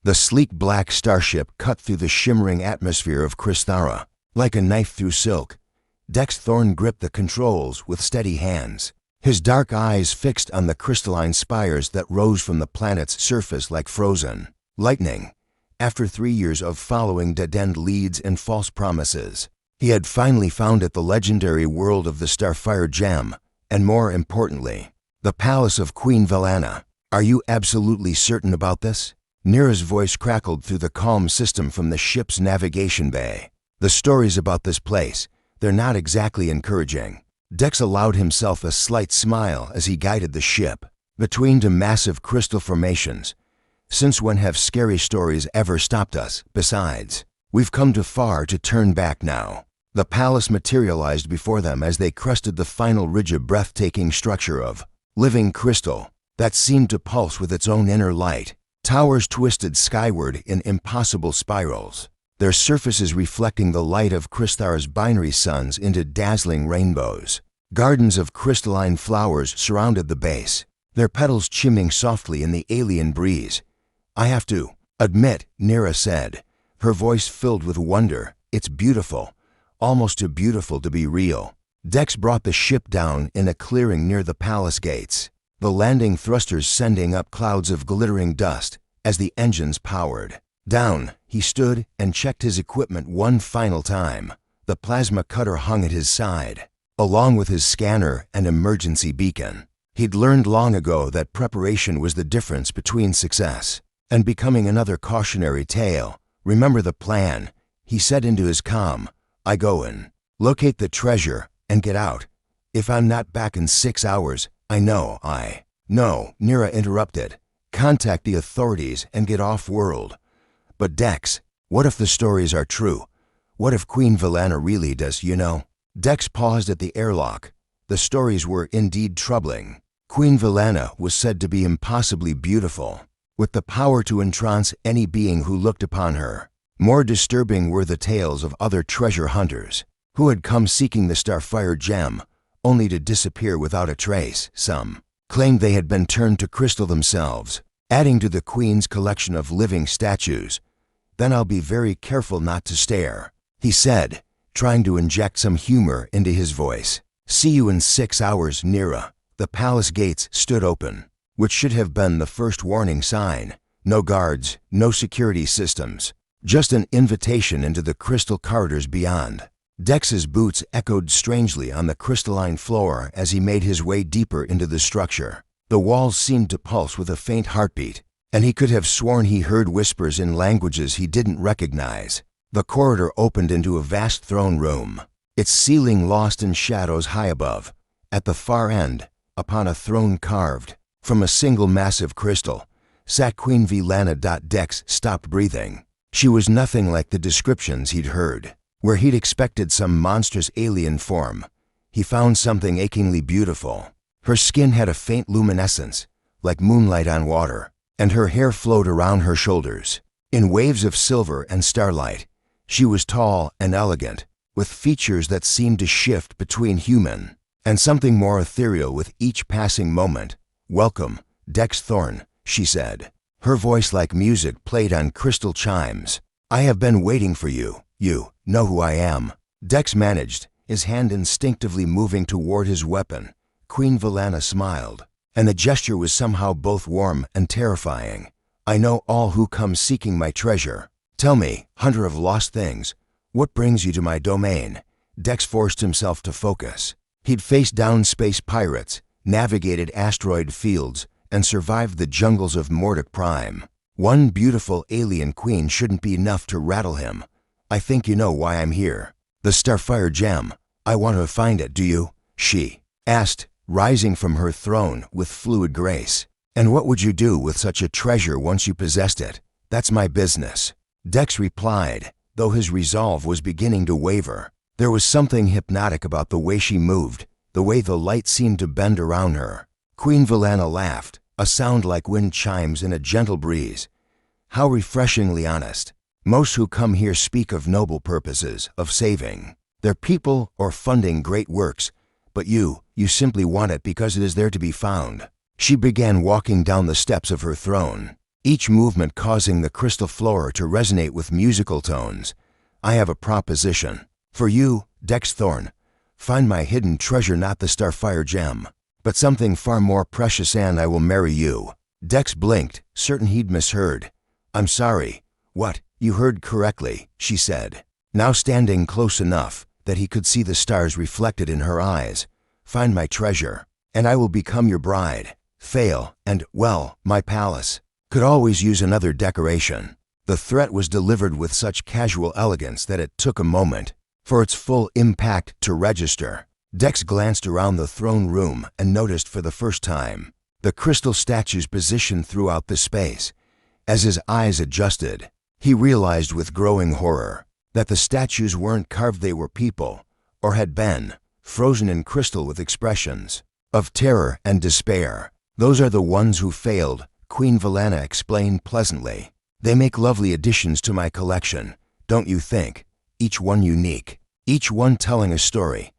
The sleek black starship cut through the shimmering atmosphere of Chrythara. Like a knife through silk, Dex Thorne gripped the controls with steady hands, his dark eyes fixed on the crystalline spires that rose from the planet's surface like frozen lightning. After 3 years of following dead-end leads and false promises, he had finally found it, the legendary world of the Starfire Gem, and more importantly, the palace of Queen Velana. Are you absolutely certain about this? Nira's voice crackled through the calm system from the ship's navigation bay. The stories about this place, they're not exactly encouraging. Dex allowed himself a slight smile as he guided the ship between two massive crystal formations. Since when have scary stories ever stopped us? Besides, we've come too far to turn back now. The palace materialized before them as they crested the final ridge, a breathtaking structure of living crystal that seemed to pulse with its own inner light. Towers twisted skyward in impossible spirals, their surfaces reflecting the light of Chrythara's binary suns into dazzling rainbows. Gardens of crystalline flowers surrounded the base, their petals chiming softly in the alien breeze. I have to admit, Nira said, her voice filled with wonder, it's beautiful, almost too beautiful to be real. Dex brought the ship down in a clearing near the palace gates, the landing thrusters sending up clouds of glittering dust as the engines powered down. He stood and checked his equipment one final time. The plasma cutter hung at his side, along with his scanner and emergency beacon. He'd learned long ago that preparation was the difference between success and becoming. Another cautionary tale. Remember the plan, he said into his comm. I go in, locate the treasure, and get out. If I'm not back in 6 hours, No, Nira interrupted. Contact the authorities and get off-world. But Dex, what if the stories are true? What if Queen Velana really does, Dex paused at the airlock. The stories were indeed troubling. Queen Velana was said to be impossibly beautiful, with the power to entrance any being who looked upon her. More disturbing were the tales of other treasure hunters who had come seeking the Starfire Gem, only to disappear without a trace. Some claimed they had been turned to crystal themselves, adding to the Queen's collection of living statues. Then I'll be very careful not to stare, he said, trying to inject some humor into his voice. See you in 6 hours, Nira. The palace gates stood open, which should have been the first warning sign. No guards, no security systems, just an invitation into the crystal corridors beyond. Dex's boots echoed strangely on the crystalline floor as he made his way deeper into the structure. The walls seemed to pulse with a faint heartbeat, and he could have sworn he heard whispers in languages he didn't recognize. The corridor opened into a vast throne room, its ceiling lost in shadows high above. At the far end, upon a throne carved from a single massive crystal, sat Queen Velana. Dex stopped breathing. She was nothing like the descriptions he'd heard, where he'd expected some monstrous alien form. He found something achingly beautiful. Her skin had a faint luminescence, like moonlight on water, and her hair flowed around her shoulders in waves of silver and starlight. She was tall and elegant, with features that seemed to shift between human and something more ethereal with each passing moment. Welcome, Dex Thorne, she said. Her voice like music played on crystal chimes. I have been waiting for you. You know who I am. Dex managed, his hand instinctively moving toward his weapon. Queen Velana smiled, and the gesture was somehow both warm and terrifying. I know all who come seeking my treasure. Tell me, hunter of lost things, what brings you to my domain? Dex forced himself to focus. He'd faced down space pirates, navigated asteroid fields, and survived the jungles of Mordok Prime. One beautiful alien queen shouldn't be enough to rattle him. I think you know why I'm here. The Starfire Gem. I want to find it, do you? She asked, rising from her throne with fluid grace. And what would you do with such a treasure once you possessed it? That's my business. Dex replied, though his resolve was beginning to waver. There was something hypnotic about the way she moved, the way the light seemed to bend around her. Queen Velana laughed, a sound like wind chimes in a gentle breeze. How refreshingly honest. Most who come here speak of noble purposes, of saving their people or funding great works, but you simply want it because it is there to be found. She began walking down the steps of her throne, each movement causing the crystal floor to resonate with musical tones. "I have a proposition. For you, Dex Thorne. Find my hidden treasure, not the Starfire gem, but something far more precious, and I will marry you." Dex blinked, certain he'd misheard. "I'm sorry." "What? You heard correctly," she said, now standing close enough that he could see the stars reflected in her eyes. "Find my treasure, and I will become your bride. Fail, and, well, my palace could always use another decoration." The threat was delivered with such casual elegance that it took a moment for its full impact to register. Dex glanced around the throne room and noticed for the first time the crystal statues positioned throughout the space. As his eyes adjusted, he realized with growing horror that the statues weren't carved, they were people, or had been, frozen in crystal with expressions of terror and despair. "Those are the ones who failed," Queen Valana explained pleasantly. "They make lovely additions to my collection, don't you think? Each one unique, each one telling a story."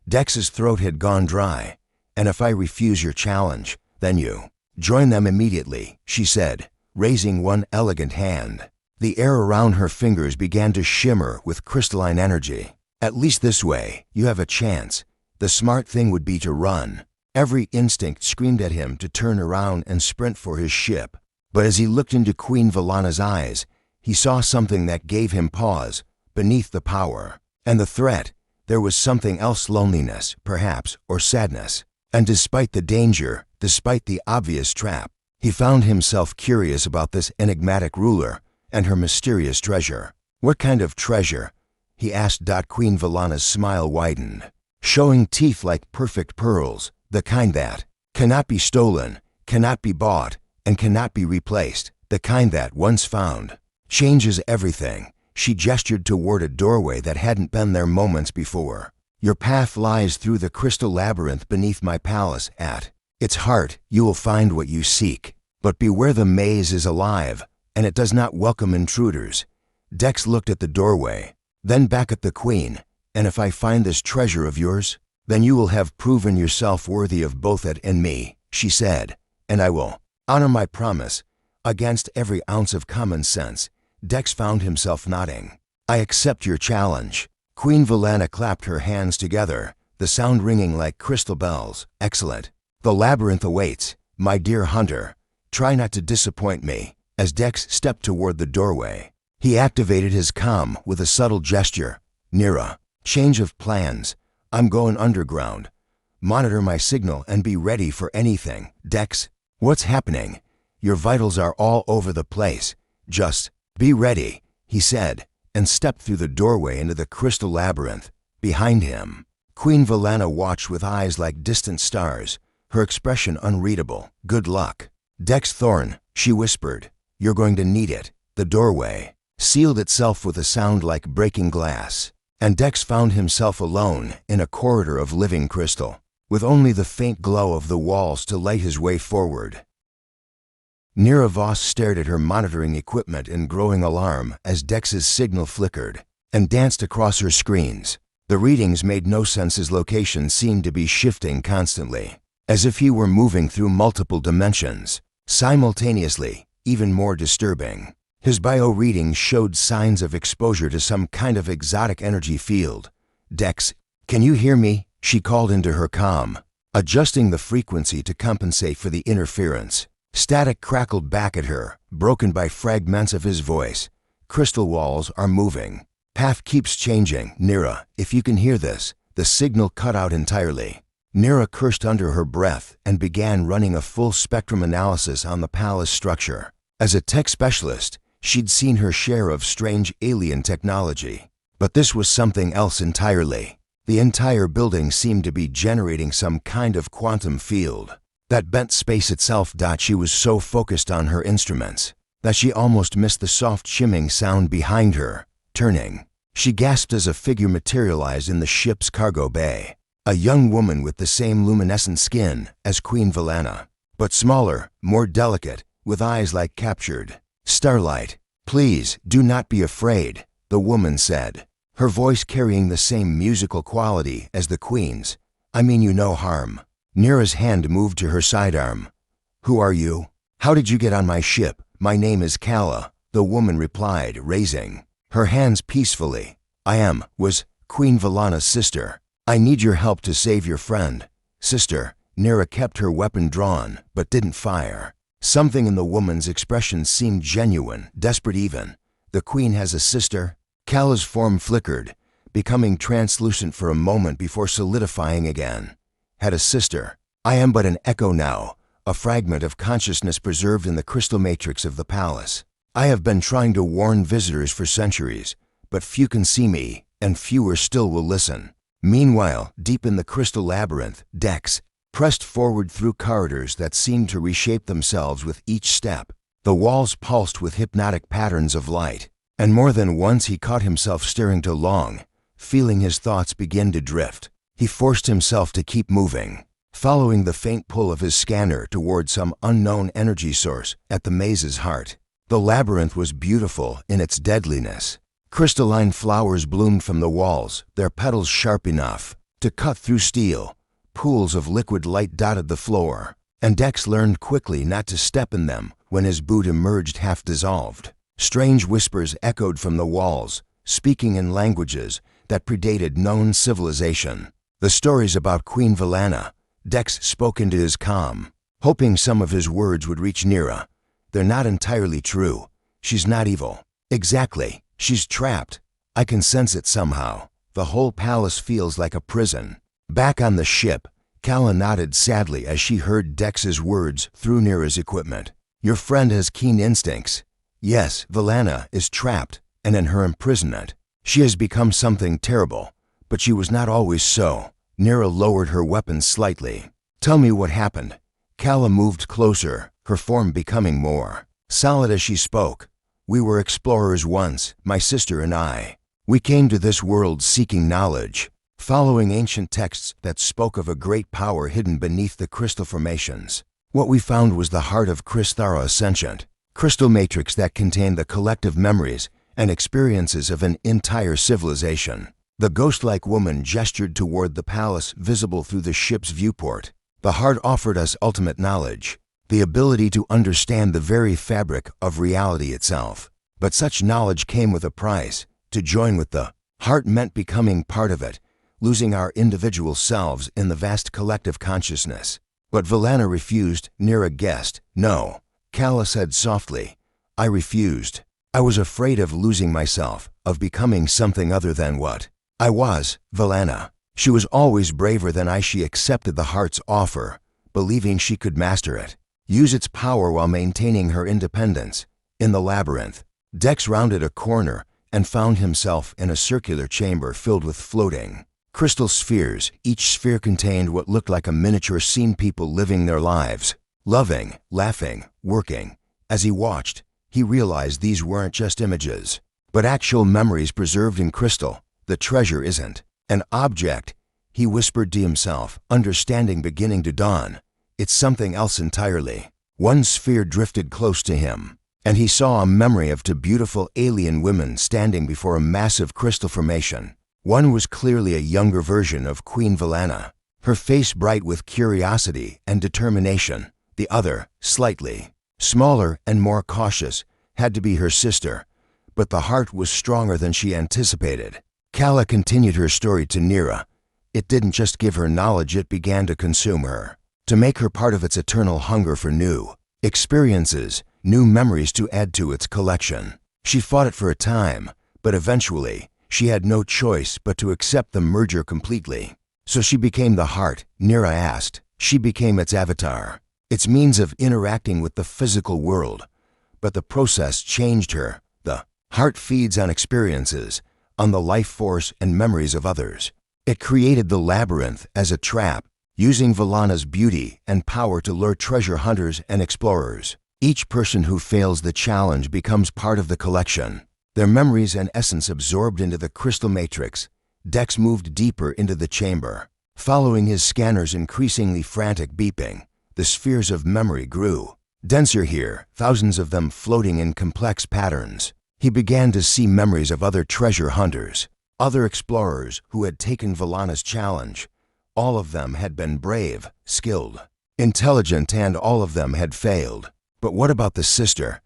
Dex's throat had gone dry. "And if I refuse your challenge, then you join them immediately," she said, raising one elegant hand. The air around her fingers began to shimmer with crystalline energy. "At least this way, you have a chance. The smart thing would be to run." Every instinct screamed at him to turn around and sprint for his ship. But as he looked into Queen Valana's eyes, he saw something that gave him pause. Beneath the power and the threat, there was something else, loneliness, perhaps, or sadness. And despite the danger, despite the obvious trap, he found himself curious about this enigmatic ruler and her mysterious treasure. "What kind of treasure?" he asked. Queen Valana's smile widened, showing teeth like perfect pearls. "The kind that cannot be stolen, cannot be bought, and cannot be replaced. The kind that, once found, changes everything." She gestured toward a doorway that hadn't been there moments before. "Your path lies through the crystal labyrinth beneath my palace. At its heart, you will find what you seek. But beware, the maze is alive, and it does not welcome intruders." Dex looked at the doorway, then back at the queen. "And if I find this treasure of yours, then you will have proven yourself worthy of both it and me," she said. "And I will honor my promise." Against every ounce of common sense, Dex found himself nodding. "I accept your challenge." Queen Valana clapped her hands together, the sound ringing like crystal bells. "Excellent. The labyrinth awaits, my dear hunter. Try not to disappoint me." As Dex stepped toward the doorway, he activated his comm with a subtle gesture. "Nira, change of plans. I'm going underground. Monitor my signal and be ready for anything." "Dex, what's happening? Your vitals are all over the place. Just be ready," he said, and stepped through the doorway into the crystal labyrinth. Behind him, Queen Valana watched with eyes like distant stars, her expression unreadable. "Good luck." "Dex Thorne," she whispered, "you're going to need it." The doorway sealed itself with a sound like breaking glass, and Dex found himself alone in a corridor of living crystal, with only the faint glow of the walls to light his way forward. Nira Voss stared at her monitoring equipment in growing alarm as Dex's signal flickered and danced across her screens. The readings made no sense. His location seemed to be shifting constantly, as if he were moving through multiple dimensions simultaneously. Even more disturbing, his bio readings showed signs of exposure to some kind of exotic energy field. "Dex, can you hear me?" she called into her comm, adjusting the frequency to compensate for the interference. Static crackled back at her, broken by fragments of his voice. "Crystal walls are moving. Path keeps changing. Nira, if you can hear this." The signal cut out entirely. Nira cursed under her breath and began running a full spectrum analysis on the palace structure. As a tech specialist, she'd seen her share of strange alien technology. But this was something else entirely. The entire building seemed to be generating some kind of quantum field that bent space itself. She was so focused on her instruments that she almost missed the soft shimming sound behind her. Turning, she gasped as a figure materialized in the ship's cargo bay. A young woman with the same luminescent skin as Queen Valana, but smaller, more delicate, with eyes like captured starlight. "Please, do not be afraid," the woman said, her voice carrying the same musical quality as the Queen's. "I mean you no harm." Nira's hand moved to her sidearm. "Who are you? How did you get on my ship?" My name is Kala, the woman replied, raising her hands peacefully. Was Queen Valana's sister. I need your help to save your friend. Sister. Nira kept her weapon drawn, but didn't fire. Something in the woman's expression seemed genuine, desperate even. The queen has a sister? Kala's form flickered, becoming translucent for a moment before solidifying again. Had a sister. I am but an echo now, a fragment of consciousness preserved in the crystal matrix of the palace. I have been trying to warn visitors for centuries, but few can see me, and fewer still will listen. Meanwhile, deep in the crystal labyrinth, Dex pressed forward through corridors that seemed to reshape themselves with each step. The walls pulsed with hypnotic patterns of light, and more than once he caught himself staring too long, feeling his thoughts begin to drift. He forced himself to keep moving, following the faint pull of his scanner toward some unknown energy source at the maze's heart. The labyrinth was beautiful in its deadliness. Crystalline flowers bloomed from the walls, their petals sharp enough to cut through steel. Pools of liquid light dotted the floor, and Dex learned quickly not to step in them when his boot emerged half dissolved. Strange whispers echoed from the walls, speaking in languages that predated known civilization. The stories about Queen Valana. Dex spoke into his calm, hoping some of his words would reach Nira. They're not entirely true. She's not evil. Exactly. She's trapped. I can sense it somehow. The whole palace feels like a prison. Back on the ship, Kala nodded sadly as she heard Dex's words through Nira's equipment. Your friend has keen instincts. Yes, Valana is trapped, and in her imprisonment, she has become something terrible, but she was not always so. Nira lowered her weapon slightly. Tell me what happened. Kala moved closer, her form becoming more solid as she spoke. We were explorers once, my sister and I. We came to this world seeking knowledge, following ancient texts that spoke of a great power hidden beneath the crystal formations. What we found was the heart of Chrythara, a sentient crystal matrix that contained the collective memories and experiences of an entire civilization. The ghost-like woman gestured toward the palace visible through the ship's viewport. The heart offered us ultimate knowledge, the ability to understand the very fabric of reality itself. But such knowledge came with a price. To join with the heart meant becoming part of it, losing our individual selves in the vast collective consciousness. But Valana refused. Nira guessed. No. Kala said softly. I refused. I was afraid of losing myself, of becoming something other than what I was, Valana. She was always braver than I. She accepted the heart's offer, believing she could master it, use its power while maintaining her independence. In the labyrinth, Dex rounded a corner and found himself in a circular chamber filled with floating crystal spheres. Each sphere contained what looked like a miniature scene, people living their lives, loving, laughing, working. As he watched, he realized these weren't just images, but actual memories preserved in crystal. The treasure isn't an object, he whispered to himself, understanding beginning to dawn. It's something else entirely. One sphere drifted close to him, and he saw a memory of two beautiful alien women standing before a massive crystal formation. One was clearly a younger version of Queen Valana, her face bright with curiosity and determination. The other, slightly smaller and more cautious, had to be her sister, but the heart was stronger than she anticipated. Kala continued her story to Nira. It didn't just give her knowledge, it began to consume her, to make her part of its eternal hunger for new experiences, new memories to add to its collection. She fought it for a time, but eventually, she had no choice but to accept the merger completely. So she became the heart, Nira asked. She became its avatar, its means of interacting with the physical world. But the process changed her. The heart feeds on experiences, on the life force and memories of others. It created the labyrinth as a trap, using Valana's beauty and power to lure treasure hunters and explorers. Each person who fails the challenge becomes part of the collection, their memories and essence absorbed into the crystal matrix. Dex moved deeper into the chamber, following his scanner's increasingly frantic beeping. The spheres of memory grew denser here, thousands of them floating in complex patterns. He began to see memories of other treasure hunters, other explorers who had taken Valana's challenge. All of them had been brave, skilled, intelligent, and all of them had failed. But what about the sister?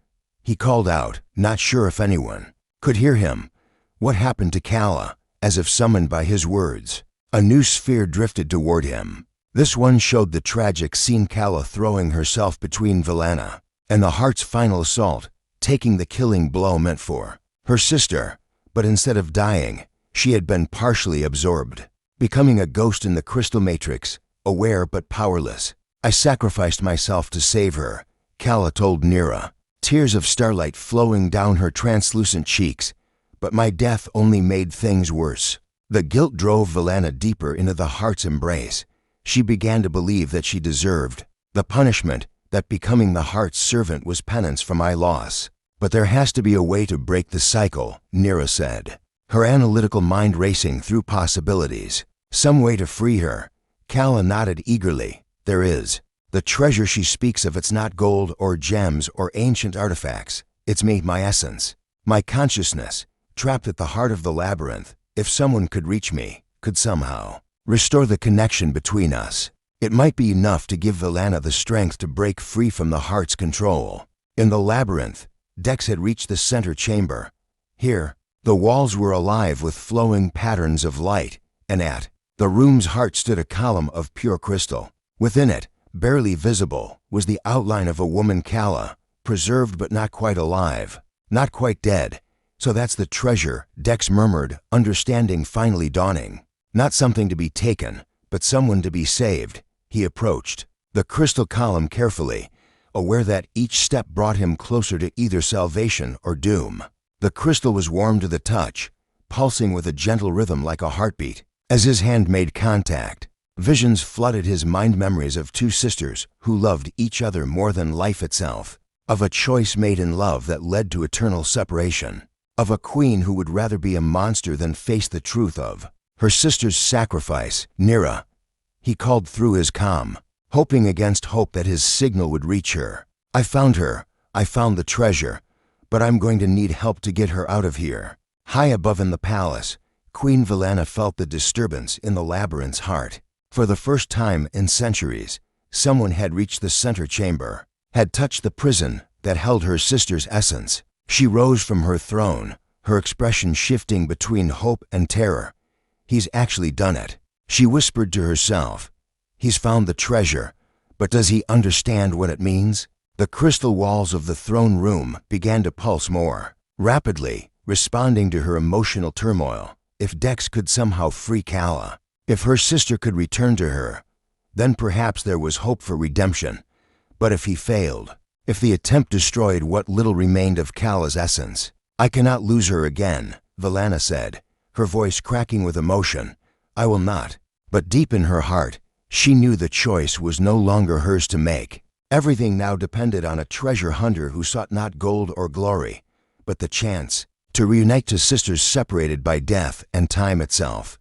he called out, not sure if anyone could hear him. What happened to Calla? As if summoned by his words, a new sphere drifted toward him. This one showed the tragic scene, Calla throwing herself between Valana and the heart's final assault, taking the killing blow meant for her sister. But instead of dying, she had been partially absorbed, becoming a ghost in the crystal matrix, aware but powerless. I sacrificed myself to save her, Calla told Nira, tears of starlight flowing down her translucent cheeks. But my death only made things worse. The guilt drove Valana deeper into the heart's embrace. She began to believe that she deserved the punishment, that becoming the heart's servant was penance for my loss. But there has to be a way to break the cycle, Nira said, her analytical mind racing through possibilities. Some way to free her. Calla nodded eagerly. There is. The treasure she speaks of, it's not gold or gems or ancient artifacts. It's me, my essence, my consciousness, trapped at the heart of the labyrinth. If someone could reach me, could somehow restore the connection between us, it might be enough to give Valana the strength to break free from the heart's control. In the labyrinth, Dex had reached the center chamber. Here, the walls were alive with flowing patterns of light, and at the room's heart stood a column of pure crystal. Within it, barely visible, was the outline of a woman, Calla, preserved but not quite alive, not quite dead. So that's the treasure, Dex murmured, understanding finally dawning. Not something to be taken, but someone to be saved. He approached the crystal column carefully, aware that each step brought him closer to either salvation or doom. The crystal was warm to the touch, pulsing with a gentle rhythm like a heartbeat. As his hand made contact, visions flooded his mind, memories of two sisters who loved each other more than life itself, of a choice made in love that led to eternal separation, of a queen who would rather be a monster than face the truth of her sister's sacrifice. Nira, he called through his calm, hoping against hope that his signal would reach her. I found her. I found the treasure, but I'm going to need help to get her out of here. High above in the palace, Queen Valana felt the disturbance in the labyrinth's heart. For the first time in centuries, someone had reached the center chamber, had touched the prison that held her sister's essence. She rose from her throne, her expression shifting between hope and terror. He's actually done it, she whispered to herself. He's found the treasure, but does he understand what it means? The crystal walls of the throne room began to pulse more rapidly, responding to her emotional turmoil. If Dex could somehow free Calla, if her sister could return to her, then perhaps there was hope for redemption. But if he failed, if the attempt destroyed what little remained of Calla's essence, I cannot lose her again, Valana said, her voice cracking with emotion. I will not. But deep in her heart, she knew the choice was no longer hers to make. Everything now depended on a treasure hunter who sought not gold or glory, but the chance to reunite two sisters separated by death and time itself.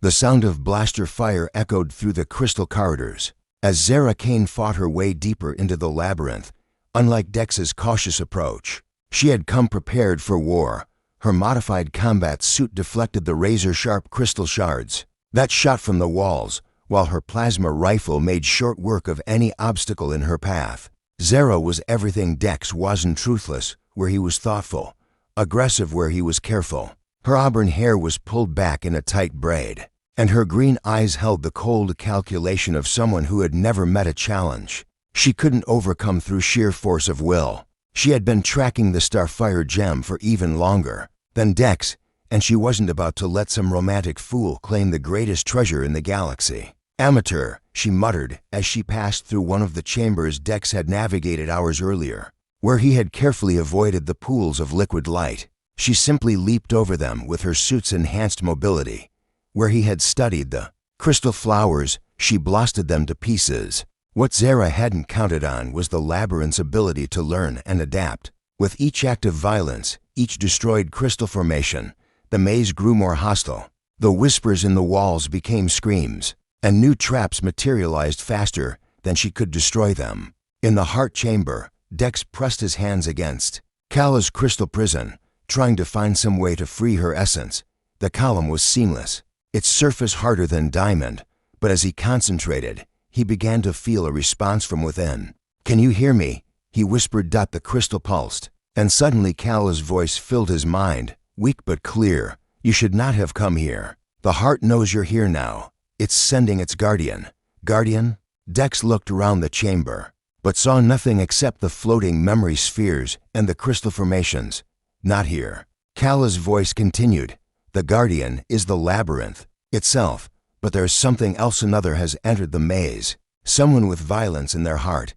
The sound of blaster fire echoed through the crystal corridors as Zara Kane fought her way deeper into the labyrinth. Unlike Dex's cautious approach, she had come prepared for war. Her modified combat suit deflected the razor-sharp crystal shards that shot from the walls, while her plasma rifle made short work of any obstacle in her path. Zara was everything Dex wasn't: truthless where he was thoughtful, aggressive where he was careful. Her auburn hair was pulled back in a tight braid, and her green eyes held the cold calculation of someone who had never met a challenge she couldn't overcome through sheer force of will. She had been tracking the Starfire gem for even longer than Dex, and she wasn't about to let some romantic fool claim the greatest treasure in the galaxy. Amateur, she muttered as she passed through one of the chambers Dex had navigated hours earlier, where he had carefully avoided the pools of liquid light. She simply leaped over them with her suit's enhanced mobility. Where he had studied the crystal flowers, she blasted them to pieces. What Zara hadn't counted on was the labyrinth's ability to learn and adapt. With each act of violence, each destroyed crystal formation, the maze grew more hostile. The whispers in the walls became screams, and new traps materialized faster than she could destroy them. In the heart chamber, Dex pressed his hands against Calla's crystal prison, trying to find some way to free her essence. The column was seamless, its surface harder than diamond, but as he concentrated, he began to feel a response from within. Can you hear me? he whispered. The crystal pulsed, and suddenly Kala's voice filled his mind, weak but clear. You should not have come here. The heart knows you're here now. It's sending its guardian. Guardian? Dex looked around the chamber, but saw nothing except the floating memory spheres and the crystal formations. Not here. Kala's voice continued. The guardian is the labyrinth itself, but there's something else. Another has entered the maze. Someone with violence in their heart.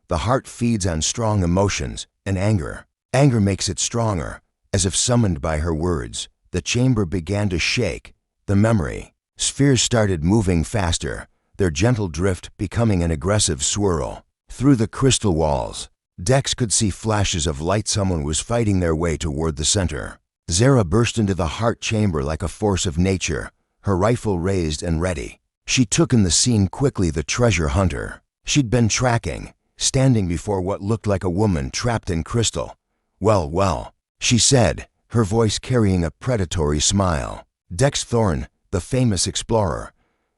The heart feeds on strong emotions and anger. Anger makes it stronger. As if summoned by her words, the chamber began to shake. The memory spheres started moving faster, their gentle drift becoming an aggressive swirl. Through the crystal walls, Dex could see flashes of light. Someone was fighting their way toward the center. Zara burst into the heart chamber like a force of nature, her rifle raised and ready. She took in the scene quickly. The treasure hunter she'd been tracking, standing before what looked like a woman trapped in crystal. Well, she said, her voice carrying a predatory smile. Dex Thorne, the famous explorer.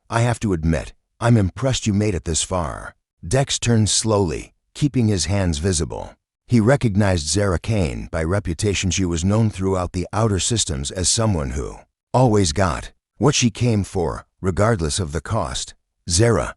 I have to admit, I'm impressed you made it this far. Dex turned slowly, keeping his hands visible. He recognized Zara Kane by reputation. She was known throughout the outer systems as someone who always got what she came for, regardless of the cost. Zara,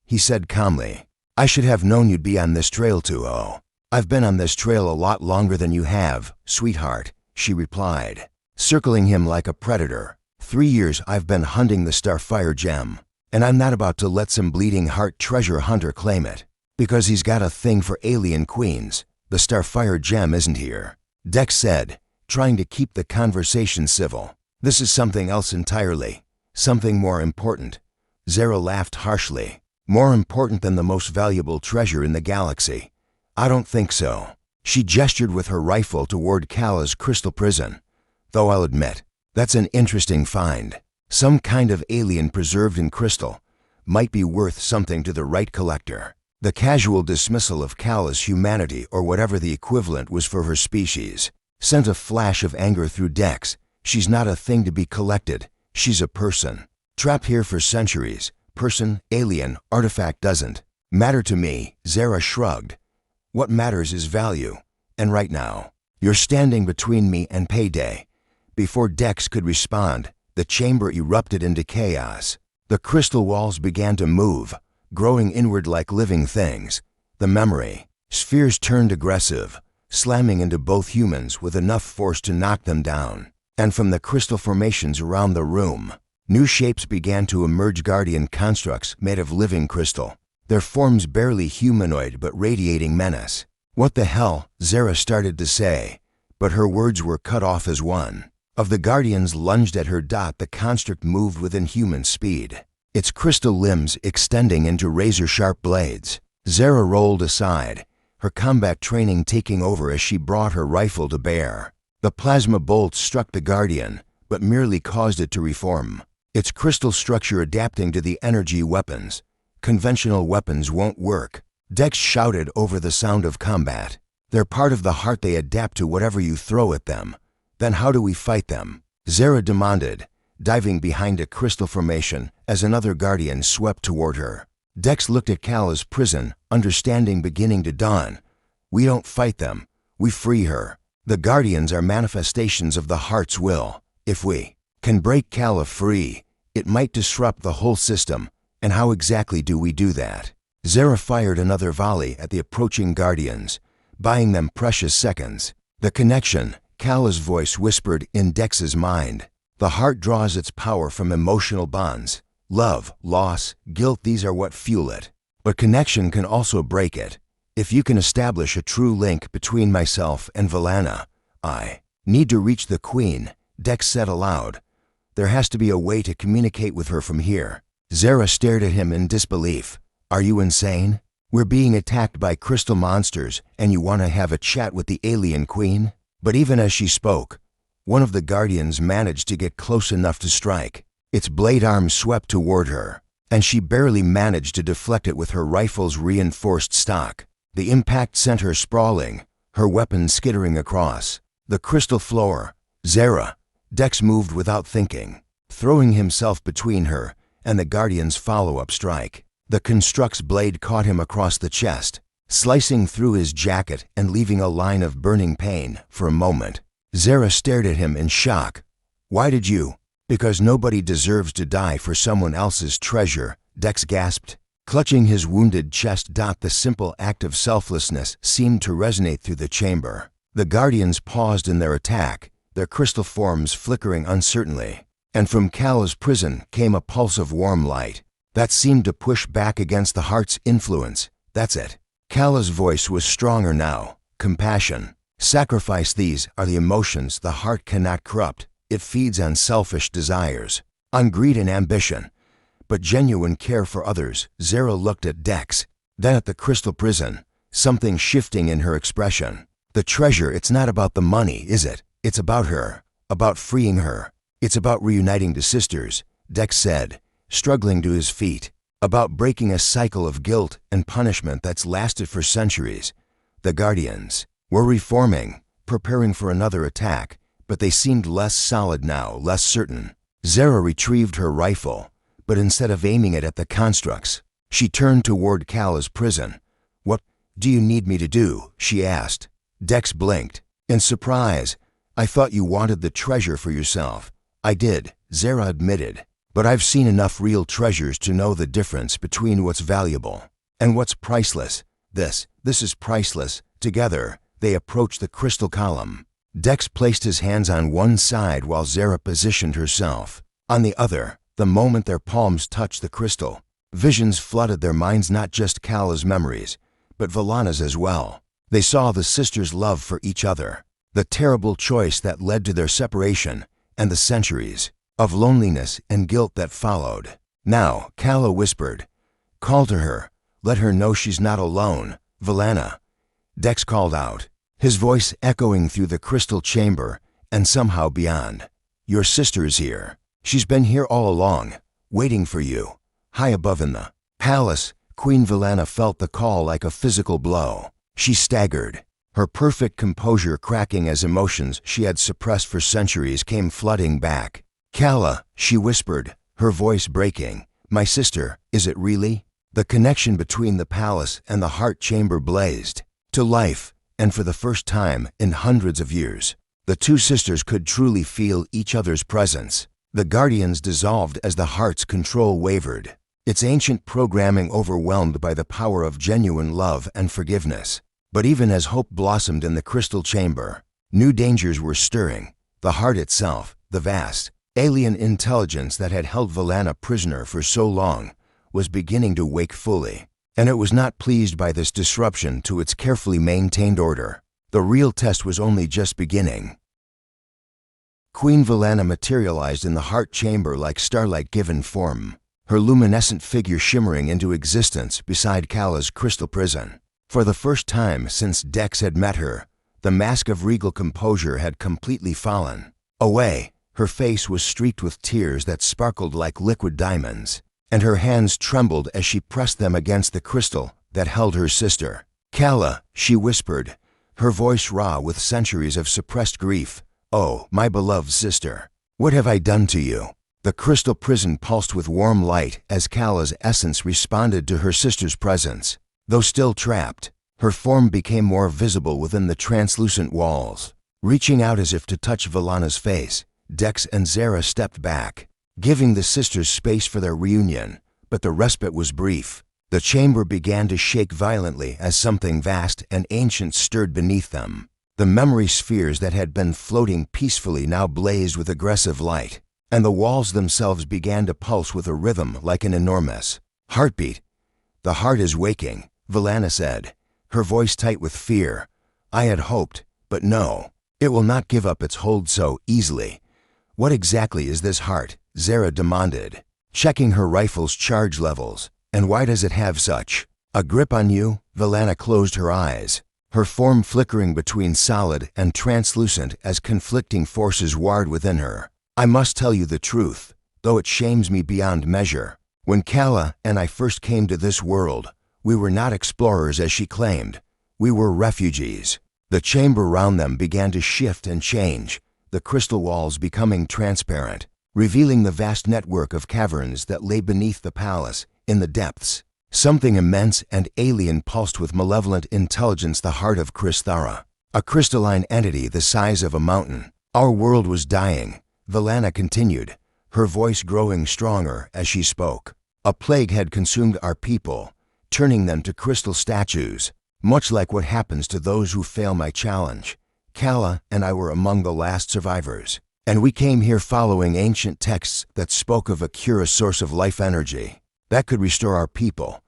he said calmly, I should have known you'd be on this trail too. Oh, I've been on this trail a lot longer than you have, sweetheart, she replied, circling him like a predator. 3 years I've been hunting the Starfire gem, and I'm not about to let some bleeding heart treasure hunter claim it, because he's got a thing for alien queens. The Starfire gem isn't here, Dex said, trying to keep the conversation civil. This is something else entirely, something more important. Zara laughed harshly. More important than the most valuable treasure in the galaxy? I don't think so. She gestured with her rifle toward Kala's crystal prison. Though I'll admit, that's an interesting find. Some kind of alien preserved in crystal. Might be worth something to the right collector. The casual dismissal of Kala's humanity, or whatever the equivalent was for her species, sent a flash of anger through Dex. She's not a thing to be collected. She's a person. Trapped here for centuries. Person, alien, artifact doesn't matter to me, Zara shrugged. What matters is value. And right now, you're standing between me and payday. Before Dex could respond, the chamber erupted into chaos. The crystal walls began to move, growing inward like living things. The memory spheres turned aggressive, slamming into both humans with enough force to knock them down. And from the crystal formations around the room, new shapes began to emerge. Guardian constructs made of living crystal, their forms barely humanoid but radiating menace. What the hell? Zara started to say, but her words were cut off as one of the guardians lunged at her. The construct moved within human speed, its crystal limbs extending into razor-sharp blades. Zara rolled aside, her combat training taking over as she brought her rifle to bear. The plasma bolt struck the guardian, but merely caused it to reform, its crystal structure adapting to the energy weapons. Conventional weapons won't work, Dex shouted over the sound of combat. They're part of the heart. They adapt to whatever you throw at them. Then how do we fight them? Zara demanded, diving behind a crystal formation as another guardian swept toward her. Dex looked at Kala's prison, understanding beginning to dawn. We don't fight them, we free her. The guardians are manifestations of the heart's will. If we can break Kala free, it might disrupt the whole system. And how exactly do we do that? Zara fired another volley at the approaching guardians, buying them precious seconds. The connection, Kala's voice whispered in Dex's mind. The heart draws its power from emotional bonds. Love, loss, guilt, these are what fuel it. But connection can also break it. If you can establish a true link between myself and Valana, I need to reach the Queen, Dex said aloud. There has to be a way to communicate with her from here. Zara stared at him in disbelief. Are you insane? We're being attacked by crystal monsters, and you want to have a chat with the alien queen? But even as she spoke, one of the guardians managed to get close enough to strike. Its blade arm swept toward her, and she barely managed to deflect it with her rifle's reinforced stock. The impact sent her sprawling, her weapon skittering across the crystal floor. Zara, Dex moved without thinking, throwing himself between her and the guardian's follow-up strike. The construct's blade caught him across the chest, slicing through his jacket and leaving a line of burning pain. For a moment, Zara stared at him in shock. "Why did you?" "Because nobody deserves to die for someone else's treasure," Dex gasped, clutching his wounded chest. The simple act of selflessness seemed to resonate through the chamber. The Guardians paused in their attack, their crystal forms flickering uncertainly, and from Kala's prison came a pulse of warm light that seemed to push back against the heart's influence. "That's it." Kala's voice was stronger now. "Compassion. Sacrifice. These are the emotions the heart cannot corrupt. It feeds on selfish desires, on greed and ambition, but genuine care for others." Zara looked at Dex, then at the crystal prison, something shifting in her expression. "The treasure, it's not about the money, is it? It's about her, about freeing her. It's about reuniting the sisters," Dex said, struggling to his feet. "About breaking a cycle of guilt and punishment that's lasted for centuries." The Guardians were reforming, preparing for another attack, but they seemed less solid now, less certain. Zara retrieved her rifle, but instead of aiming it at the constructs, she turned toward Kala's prison. "What do you need me to do?" she asked. Dex blinked in surprise. "I thought you wanted the treasure for yourself." "I did," Zara admitted, "but I've seen enough real treasures to know the difference between what's valuable and what's priceless. This is priceless." Together, they approached the crystal column. Dex placed his hands on one side while Zara positioned herself on the other. The moment their palms touched the crystal, visions flooded their minds, not just Kala's memories, but Valana's as well. They saw the sisters' love for each other, the terrible choice that led to their separation, and the centuries of loneliness and guilt that followed. "Now," Kala whispered, "call to her. Let her know she's not alone." "Valana," Dex called out, his voice echoing through the crystal chamber and somehow beyond. "Your sister is here. She's been here all along, waiting for you, high above in the palace." Queen Valana felt the call like a physical blow. She staggered, her perfect composure cracking as emotions she had suppressed for centuries came flooding back. "Kala," she whispered, her voice breaking. "My sister, is it really?" The connection between the palace and the heart chamber blazed to life, and for the first time in hundreds of years, the two sisters could truly feel each other's presence. The Guardians dissolved as the heart's control wavered, its ancient programming overwhelmed by the power of genuine love and forgiveness. But even as hope blossomed in the crystal chamber, new dangers were stirring. The heart itself, the vast, alien intelligence that had held Valana prisoner for so long, was beginning to wake fully, and it was not pleased by this disruption to its carefully maintained order. The real test was only just beginning. Queen Valana materialized in the heart chamber like starlight given form, her luminescent figure shimmering into existence beside Kala's crystal prison. For the first time since Dex had met her, the mask of regal composure had completely fallen away. Her face was streaked with tears that sparkled like liquid diamonds, and her hands trembled as she pressed them against the crystal that held her sister. "Kala," she whispered, her voice raw with centuries of suppressed grief. "Oh, my beloved sister, what have I done to you?" The crystal prison pulsed with warm light as Kala's essence responded to her sister's presence. Though still trapped, her form became more visible within the translucent walls. Reaching out as if to touch Valana's face, Dex and Zara stepped back, giving the sisters space for their reunion, but the respite was brief. The chamber began to shake violently as something vast and ancient stirred beneath them. The memory spheres that had been floating peacefully now blazed with aggressive light, and the walls themselves began to pulse with a rhythm like an enormous heartbeat. "The heart is waking," Valana said, her voice tight with fear. "I had hoped, but no, it will not give up its hold so easily." "What exactly is this heart?" Zara demanded, checking her rifle's charge levels. "And why does it have such a grip on you?" Valana closed her eyes, her form flickering between solid and translucent as conflicting forces warred within her. "I must tell you the truth, though it shames me beyond measure. When Kala and I first came to this world, we were not explorers as she claimed. We were refugees." The chamber round them began to shift and change, the crystal walls becoming transparent, revealing the vast network of caverns that lay beneath the palace. In the depths, Something immense and alien pulsed with malevolent intelligence the heart of Chrythara, a crystalline entity the size of a mountain. Our world was dying, Valana continued, her voice growing stronger as she spoke. A plague had consumed our people, turning them to crystal statues, much like what happens to those who fail my challenge. Kala and I were among the last survivors, and we came here following ancient texts that spoke of a cure, a source of life energy that could restore our people.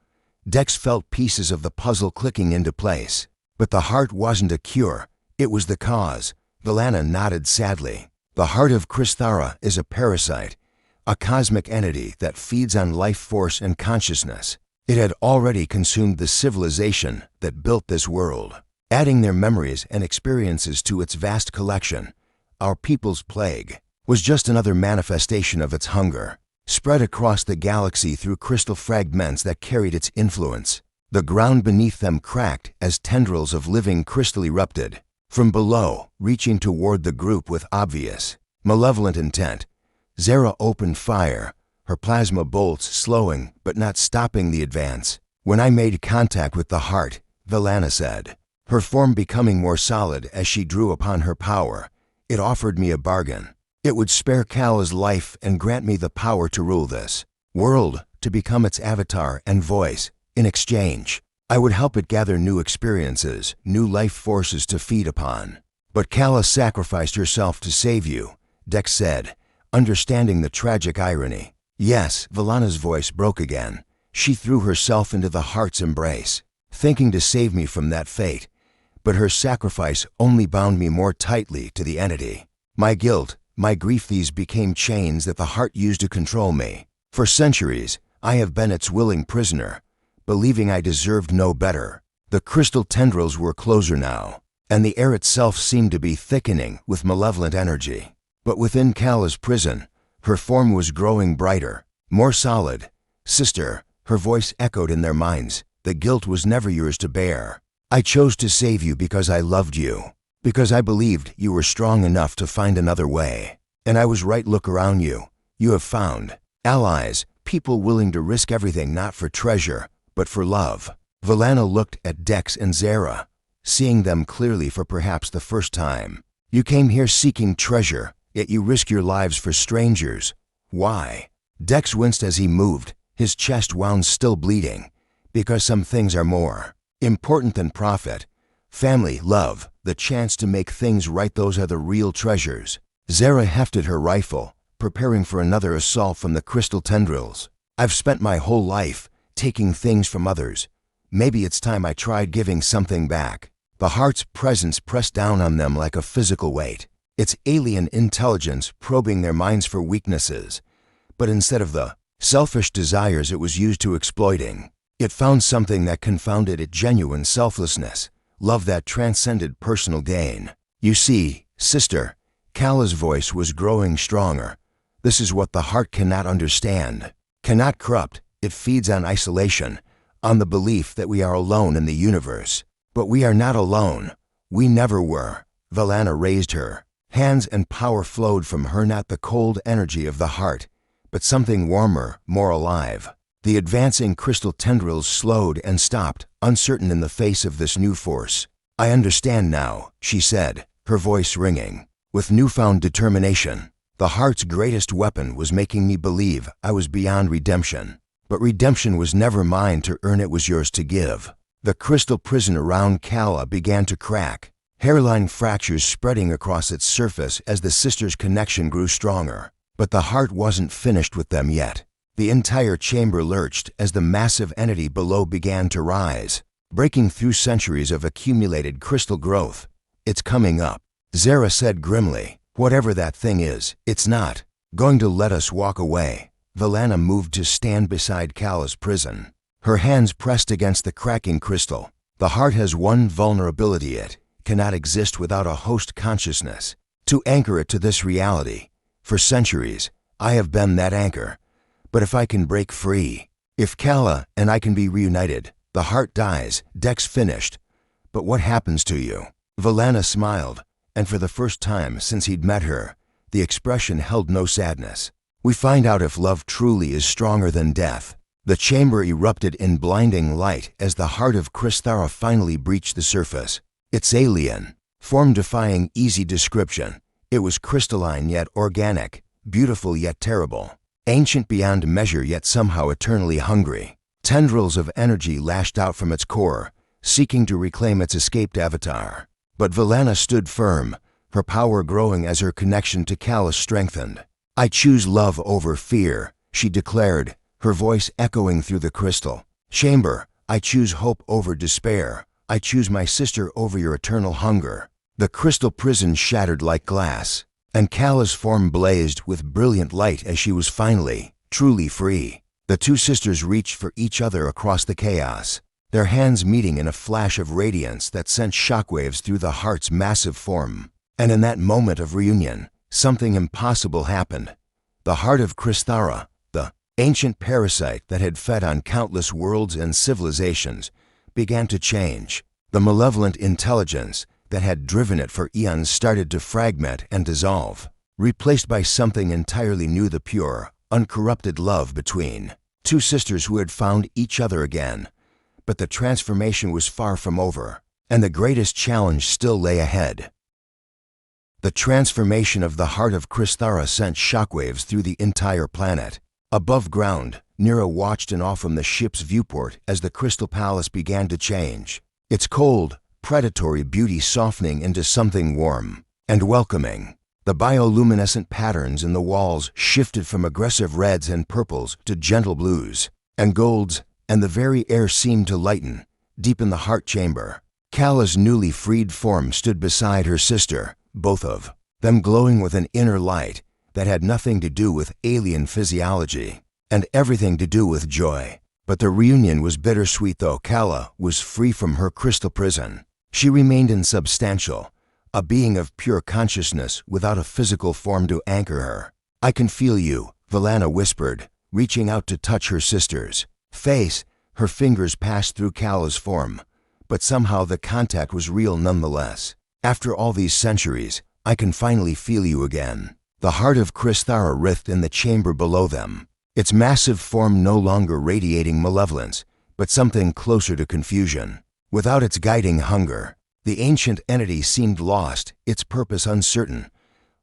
Dex felt pieces of the puzzle clicking into place. But the heart wasn't a cure, it was the cause. Valana nodded sadly. The heart of Chrythara is a parasite, a cosmic entity that feeds on life force and consciousness. It had already consumed the civilization that built this world, adding their memories and experiences to its vast collection. Our people's plague was just another manifestation of its hunger, spread across the galaxy through crystal fragments that carried its influence. The ground beneath them cracked as tendrils of living crystal erupted from below, reaching toward the group with obvious, malevolent intent. Zara opened fire, her plasma bolts slowing but not stopping the advance. When I made contact with the heart, Valana said, her form becoming more solid as she drew upon her power, it offered me a bargain. It would spare Kala's life and grant me the power to rule this world, to become its avatar and voice. In exchange, I would help it gather new experiences, new life forces to feed upon. But Kala sacrificed herself to save you, Dex said, understanding the tragic irony. Yes, Valana's voice broke again. She threw herself into the heart's embrace, thinking to save me from that fate. But her sacrifice only bound me more tightly to the entity. My guilt, my grief, these became chains that the heart used to control me. For centuries, I have been its willing prisoner, believing I deserved no better. The crystal tendrils were closer now, and the air itself seemed to be thickening with malevolent energy. But within Kala's prison, her form was growing brighter, more solid. Sister, her voice echoed in their minds, the guilt was never yours to bear. I chose to save you because I loved you, because I believed you were strong enough to find another way. And I was right. Look around you. You have found allies, people willing to risk everything, not for treasure, but for love. Valana looked at Dex and Zara, seeing them clearly for perhaps the first time. You came here seeking treasure, yet you risk your lives for strangers. Why? Dex winced as he moved, his chest wound still bleeding. Because some things are more important than profit. Family, love, the chance to make things right, those are the real treasures. Zara hefted her rifle, preparing for another assault from the crystal tendrils. I've spent my whole life taking things from others. Maybe it's time I tried giving something back. The heart's presence pressed down on them like a physical weight, its alien intelligence probing their minds for weaknesses. But instead of the selfish desires it was used to exploiting, it found something that confounded it: genuine selflessness, love that transcended personal gain. You see, sister, Kala's voice was growing stronger. This is what the heart cannot understand, cannot corrupt. It feeds on isolation, on the belief that we are alone in the universe. But we are not alone. We never were. Valana raised her hands and power flowed from her, not the cold energy of the heart, but something warmer, more alive. The advancing crystal tendrils slowed and stopped, uncertain in the face of this new force. I understand now, she said, her voice ringing with newfound determination. The heart's greatest weapon was making me believe I was beyond redemption. But redemption was never mine to earn, it was yours to give. The crystal prison around Kala began to crack, hairline fractures spreading across its surface as the sisters' connection grew stronger. But the heart wasn't finished with them yet. The entire chamber lurched as the massive entity below began to rise, breaking through centuries of accumulated crystal growth. It's coming up, Zara said grimly. Whatever that thing is, it's not going to let us walk away. Valana moved to stand beside Kala's prison, her hands pressed against the cracking crystal. The heart has one vulnerability: it cannot exist without a host consciousness to anchor it to this reality. For centuries, I have been that anchor. But if I can break free, if Kala and I can be reunited, the heart dies. Dex finished. But what happens to you? Valana smiled, and for the first time since he'd met her, the expression held no sadness. We find out if love truly is stronger than death. The chamber erupted in blinding light as the heart of Chrythara finally breached the surface. Its alien, form-defying easy description. It was crystalline yet organic, beautiful yet terrible, ancient beyond measure yet somehow eternally hungry. Tendrils of energy lashed out from its core, seeking to reclaim its escaped avatar. But Valana stood firm, her power growing as her connection to Callus strengthened. "I choose love over fear," she declared, her voice echoing through the crystal chamber. "I choose hope over despair. I choose my sister over your eternal hunger." The crystal prison shattered like glass, and Callus' form blazed with brilliant light as she was finally, truly free. The two sisters reached for each other across the chaos, their hands meeting in a flash of radiance that sent shockwaves through the heart's massive form. And in that moment of reunion, something impossible happened. The heart of Chrythara, the ancient parasite that had fed on countless worlds and civilizations, began to change. The malevolent intelligence that had driven it for eons started to fragment and dissolve, replaced by something entirely new, the pure, uncorrupted love between two sisters who had found each other again. But the transformation was far from over, and the greatest challenge still lay ahead. The transformation of the heart of Chrythara sent shockwaves through the entire planet. Above ground, Nira watched in awe from the ship's viewport as the Crystal Palace began to change, its cold, predatory beauty softening into something warm and welcoming. The bioluminescent patterns in the walls shifted from aggressive reds and purples to gentle blues and golds, and the very air seemed to lighten. Deep in the heart chamber, Callus' newly freed form stood beside her sister, both of them glowing with an inner light that had nothing to do with alien physiology and everything to do with joy. But the reunion was bittersweet. Though Calla was free from her crystal prison, she remained insubstantial, a being of pure consciousness without a physical form to anchor her. "I can feel you," Valana whispered, reaching out to touch her sister's face. Her fingers passed through Calla's form, but somehow the contact was real nonetheless. "After all these centuries, I can finally feel you again." The heart of Chrythara writhed in the chamber below them, its massive form no longer radiating malevolence, but something closer to confusion. Without its guiding hunger, the ancient entity seemed lost, its purpose uncertain.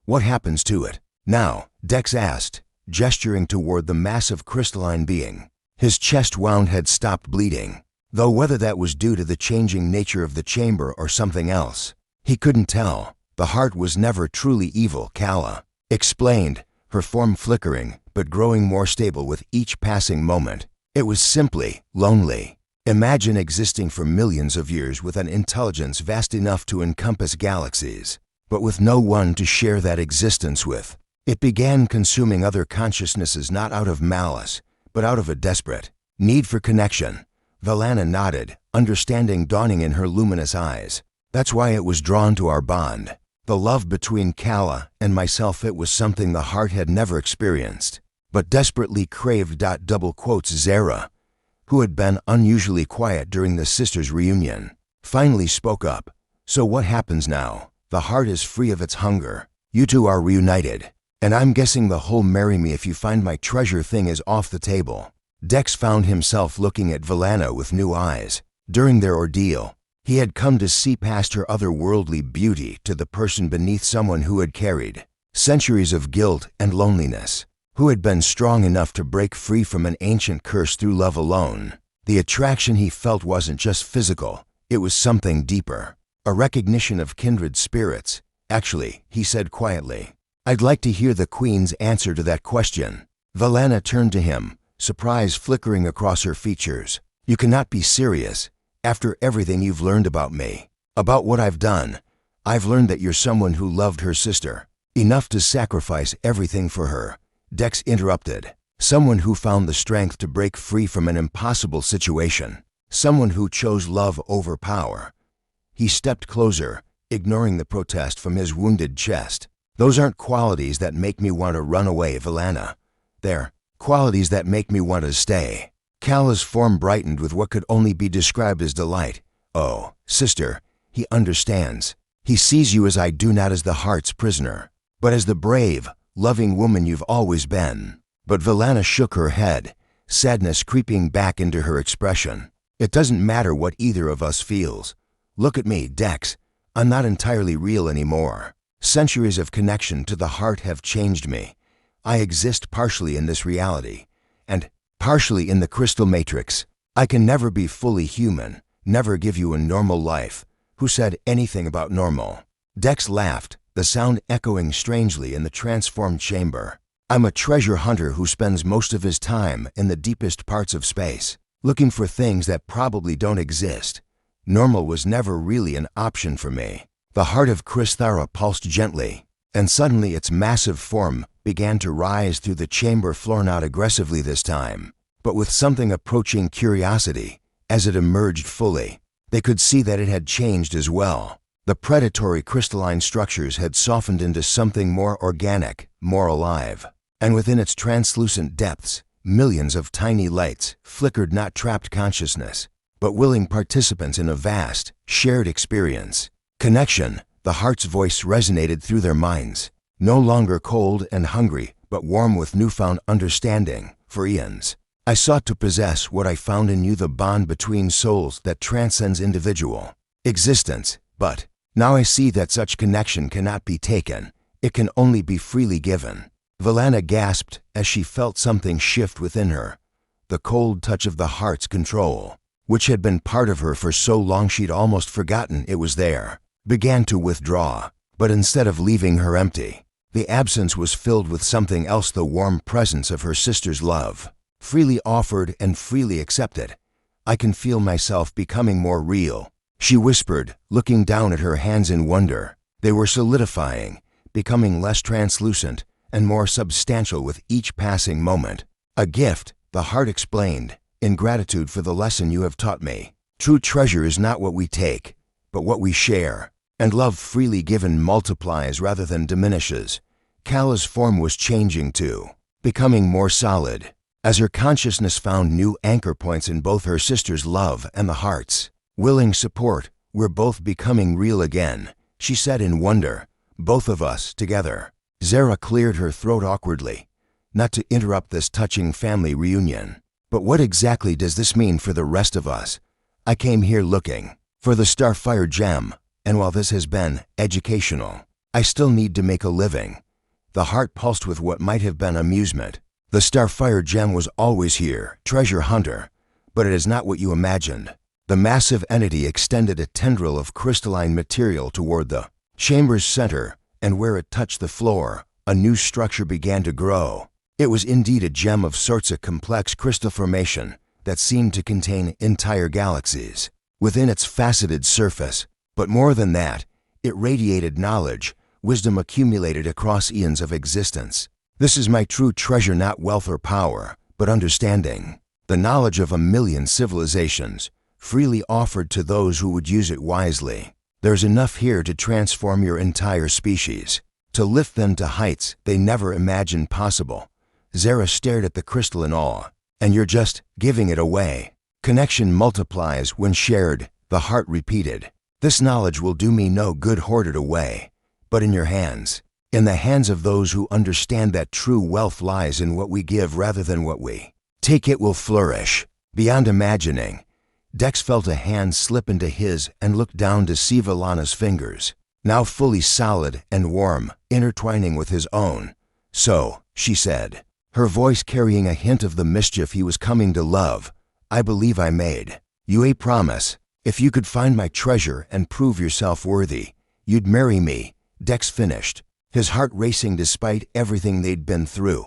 "What happens to it now?" Dex asked, gesturing toward the massive crystalline being. His chest-wound had stopped bleeding, though whether that was due to the changing nature of the chamber or something else, he couldn't tell. "The heart was never truly evil," Calla explained, her form flickering but growing more stable with each passing moment. "It was simply lonely. Imagine existing for millions of years with an intelligence vast enough to encompass galaxies, but with no one to share that existence with. It began consuming other consciousnesses not out of malice, but out of a desperate need for connection." Valana nodded, understanding dawning in her luminous eyes. "That's why it was drawn to our bond. The love between Calla and myself, it was something the heart had never experienced, but desperately craved. Zara, who had been unusually quiet during the sisters' reunion, finally spoke up. "So what happens now? The heart is free of its hunger. You two are reunited, and I'm guessing the whole marry me if you find my treasure thing is off the table." Dex found himself looking at Valana with new eyes. During their ordeal, he had come to see past her otherworldly beauty to the person beneath, someone who had carried centuries of guilt and loneliness, who had been strong enough to break free from an ancient curse through love alone. The attraction he felt wasn't just physical, it was something deeper, a recognition of kindred spirits. "Actually," he said quietly, "I'd like to hear the Queen's answer to that question." Valana turned to him, surprise flickering across her features. "You cannot be serious. After everything you've learned about me, about what I've done, I've learned that you're someone who loved her sister enough to sacrifice everything for her." Dex interrupted. "Someone who found the strength to break free from an impossible situation. Someone who chose love over power." He stepped closer, ignoring the protest from his wounded chest. "Those aren't qualities that make me want to run away, Valana. They're qualities that make me want to stay." Calla's form brightened with what could only be described as delight. "Oh, sister, he understands. He sees you as I do, not as the heart's prisoner, but as the brave, loving woman you've always been." But Valana shook her head, sadness creeping back into her expression. It doesn't matter what either of us feels. Look at me, Dex. I'm not entirely real anymore. Centuries of connection to the heart have changed me. I exist partially in this reality, and partially in the crystal matrix. I can never be fully human, never give you a normal life. Who said anything about normal? Dex laughed, the sound echoing strangely in the transformed chamber. I'm a treasure hunter who spends most of his time in the deepest parts of space, looking for things that probably don't exist. Normal was never really an option for me. The heart of Chrythara pulsed gently, and suddenly its massive form began to rise through the chamber floor, not aggressively this time, but with something approaching curiosity. As it emerged fully, they could see that it had changed as well. The predatory crystalline structures had softened into something more organic, more alive. And within its translucent depths, millions of tiny lights flickered, not trapped consciousness, but willing participants in a vast, shared experience. Connection, the heart's voice resonated through their minds. No longer cold and hungry, but warm with newfound understanding. For eons, I sought to possess what I found in you, the bond between souls that transcends individual existence. But now I see that such connection cannot be taken. It can only be freely given. Valana gasped as she felt something shift within her. The cold touch of the heart's control, which had been part of her for so long she'd almost forgotten it was there, began to withdraw. But instead of leaving her empty, the absence was filled with something else, the warm presence of her sister's love, freely offered and freely accepted. I can feel myself becoming more real, she whispered, looking down at her hands in wonder. They were solidifying, becoming less translucent and more substantial with each passing moment. A gift, the heart explained, in gratitude for the lesson you have taught me. True treasure is not what we take, but what we share, and love freely given multiplies rather than diminishes. Kala's form was changing too, becoming more solid, as her consciousness found new anchor points in both her sister's love and the heart's willing support. We're both becoming real again, she said in wonder. Both of us, together. Zara cleared her throat awkwardly, not to interrupt this touching family reunion. But what exactly does this mean for the rest of us? I came here looking for the Starfire gem, and while this has been educational, I still need to make a living. The heart pulsed with what might have been amusement. The Starfire gem was always here, treasure hunter, but it is not what you imagined. The massive entity extended a tendril of crystalline material toward the chamber's center, and where it touched the floor, a new structure began to grow. It was indeed a gem of sorts, a complex crystal formation that seemed to contain entire galaxies within its faceted surface. But more than that, it radiated knowledge, wisdom accumulated across eons of existence. This is my true treasure, not wealth or power, but understanding. The knowledge of 1,000,000 civilizations, freely offered to those who would use it wisely. There's enough here to transform your entire species, to lift them to heights they never imagined possible. Zara stared at the crystal in awe. And you're just giving it away. Connection multiplies when shared, the heart repeated. This knowledge will do me no good hoarded away, but in your hands, in the hands of those who understand that true wealth lies in what we give rather than what we take. It will flourish beyond imagining. Dex felt a hand slip into his and looked down to see Valana's fingers, now fully solid and warm, intertwining with his own. So, she said, her voice carrying a hint of the mischief he was coming to love, I believe I made you a promise. If you could find my treasure and prove yourself worthy, you'd marry me. Dex finished, his heart racing despite everything they'd been through.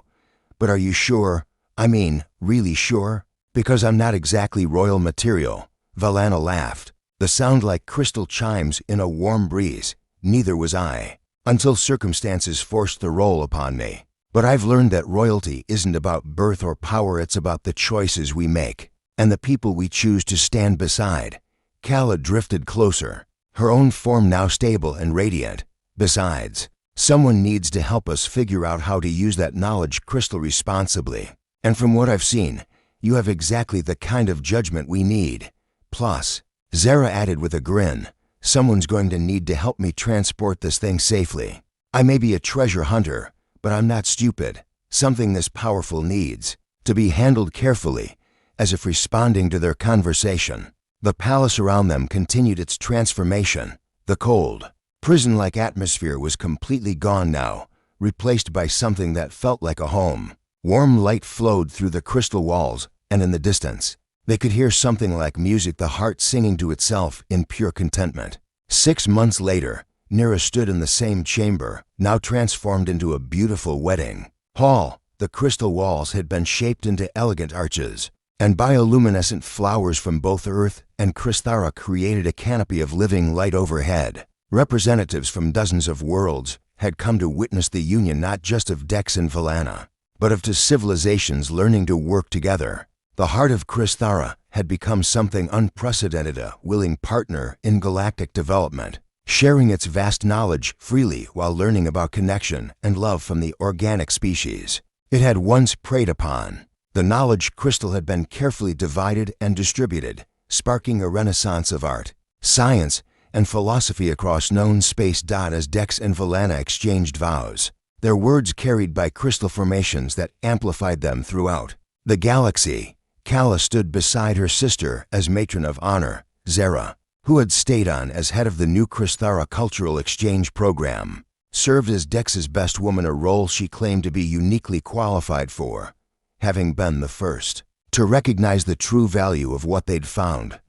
But are you sure? I mean, really sure? Because I'm not exactly royal material. Valana laughed, the sound like crystal chimes in a warm breeze. Neither was I, until circumstances forced the role upon me. But I've learned that royalty isn't about birth or power, it's about the choices we make, and the people we choose to stand beside. Kala drifted closer, her own form now stable and radiant. Besides, someone needs to help us figure out how to use that knowledge crystal responsibly. And from what I've seen, you have exactly the kind of judgment we need. Plus, Zara added with a grin, someone's going to need to help me transport this thing safely. I may be a treasure hunter, but I'm not stupid. Something this powerful needs to be handled carefully, as if responding to their conversation. The palace around them continued its transformation. The cold, prison-like atmosphere was completely gone now, replaced by something that felt like a home. Warm light flowed through the crystal walls, and in the distance, they could hear something like music, the heart singing to itself in pure contentment. 6 months later, Nira stood in the same chamber, now transformed into a beautiful wedding hall. The crystal walls had been shaped into elegant arches, and bioluminescent flowers from both Earth and Chrythara created a canopy of living light overhead. Representatives from dozens of worlds had come to witness the union not just of Dex and Valana, but of two civilizations learning to work together. The heart of Chrythara had become something unprecedented, a willing partner in galactic development, sharing its vast knowledge freely while learning about connection and love from the organic species it had once preyed upon. The knowledge crystal had been carefully divided and distributed, sparking a renaissance of art, science, and philosophy across known space. As Dex and Valana exchanged vows, their words carried by crystal formations that amplified them throughout the galaxy. Kala stood beside her sister as matron of honor, Zera, who had stayed on as head of the new Chrythara cultural exchange program, served as Dex's best woman, a role she claimed to be uniquely qualified for, having been the first to recognize the true value of what they'd found.